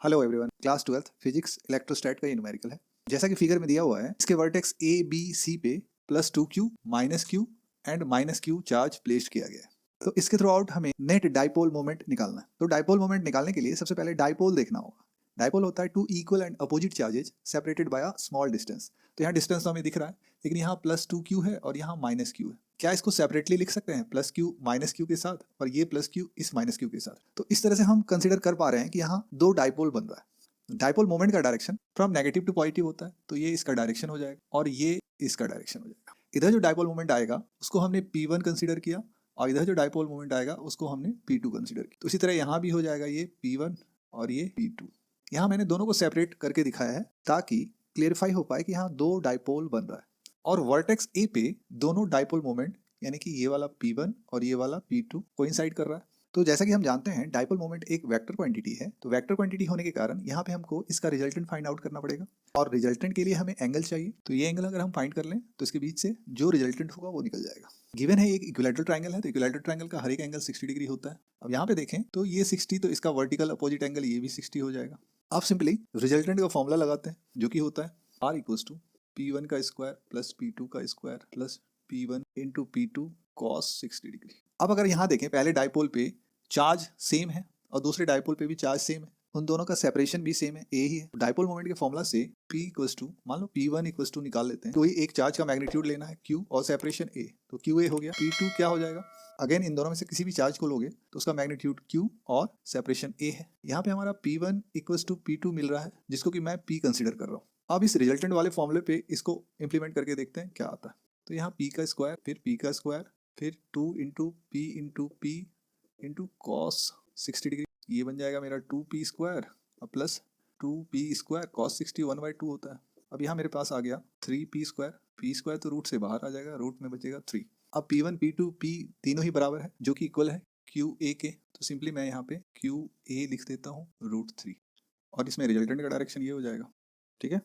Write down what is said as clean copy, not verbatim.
Hello everyone, class 12th physics electrostatics का ये numerical है। जैसा कि फिगर में दिया हुआ है, इसके वर्टेक्स ए बी सी पे +2q -q and -q charge placed किया गया है। तो इसके थ्रू आउट हमें नेट डाइपोल मोमेंट निकालना है। तो डाइपोल मोमेंट निकालने के लिए सबसे पहले डाइपोल देखना होगा। डाइपोल होता है two equal and opposite charges separated by a small distance. तो यहाँ डिस्टेंस तो हमें दिख रहा है, लेकिन यहाँ +2q है और यहाँ -q है। क्या इसको सेपरेटली लिख सकते हैं, +q -q के साथ और ये +q इस -q के साथ? तो इस तरह से हम कंसिडर कर पा रहे हैं कि यहाँ दो डाइपोल बन रहा है। डाइपोल मोमेंट का direction from negative to positive होता है, तो ये इसका डायरेक्शन हो जाएगा और ये इसका डायरेक्शन हो जाएगा। इधर जो डाइपोल मोमेंट आएगा उसको हमने P1 कंसिडर किया और इधर जो डाइपोल मोमेंट आएगा उसको हमने P2 कंसिडर किया। तो इसी तरह यहाँ भी हो जाएगा ये P1 और ये P2। यहाँ मैंने दोनों को सेपरेट करके दिखाया है ताकि क्लियरिफाई हो पाए कि यहाँ दो डाइपोल बन रहा है और वर्टेक्स ए पे दोनों डाइपोल मोमेंट यानी कि ये वाला P1 और ये वाला P2 कोइंसाइड कर रहा है। तो जैसा कि हम जानते हैं डाइपोल मोमेंट एक वेक्टर क्वांटिटी है, तो वेक्टर क्वांटिटी होने के कारण यहाँ पे हमको इसका रिजल्टेंट फाइंड आउट करना पड़ेगा और रिजल्टेंट के लिए हमें एंगल चाहिए। तो ये एंगल अगर हम फाइंड कर लें तो इसके बीच से जो रिजल्टेंट होगा वो निकल जाएगा। गिवन है एक इक्विलैटरल ट्रायंगल है, तो इक्विलैटरल ट्रायंगल का हर एक एंगल 60 डिग्री होता है। अब यहाँ पे देखें तो ये 60, तो इसका वर्टिकल अपोजिट एंगल ये भी 60 हो जाएगा। अब सिंपली रिजल्टेंट का फॉर्मूला लगाते हैं जो कि होता है R = P1 का स्क्वायर प्लस P2 का square plus P1 into P2 cos 60 degree. अब अगर यहाँ देखें पहले डाइपोल पे चार्ज सेम है और दूसरे डाइपोल पे भी चार्ज सेम है, उन दोनों का सेपरेशन भी सेम है, ए ही है। डाइपोल मोमेंट के फॉर्मूला से P = मान लो P1 = निकाल लेते हैं, तो एक चार्ज का मैग्नीट्यूड लेना है Q और सेपरेशन A, तो QA हो गया। P2 क्या हो जाएगा, अगेन इन दोनों में से किसी भी चार्ज को लोगे तो उसका मैग्नीट्यूड Q और सेपरेशन A है। यहाँ पे हमारा P1 = P2 मिल रहा है जिसको कि मैं P कंसिडर कर रहा हूँ। अब इस रिजल्टेंट वाले फॉर्मूले पे इसको इंप्लीमेंट करके देखते हैं क्या आता है। तो यहाँ P का स्क्वायर फिर P का स्क्वायर फिर 2 × P × P into cos 60 degree, ये बन जाएगा मेरा 2P स्क्वायर और प्लस 2P स्क्वायर cos 60 1/2 होता है। अब यहाँ मेरे पास आ गया 3P स्क्वायर, P स्क्वायर तो रूट से बाहर आ जाएगा, रूट में बचेगा 3। अब P1 P2 P तीनों ही बराबर है जो कि इक्वल है QA के, तो सिंपली मैं यहाँ पे QA लिख देता हूँ √3 और इसमें रिजल्टेंट का डायरेक्शन ये हो जाएगा। ठीक है।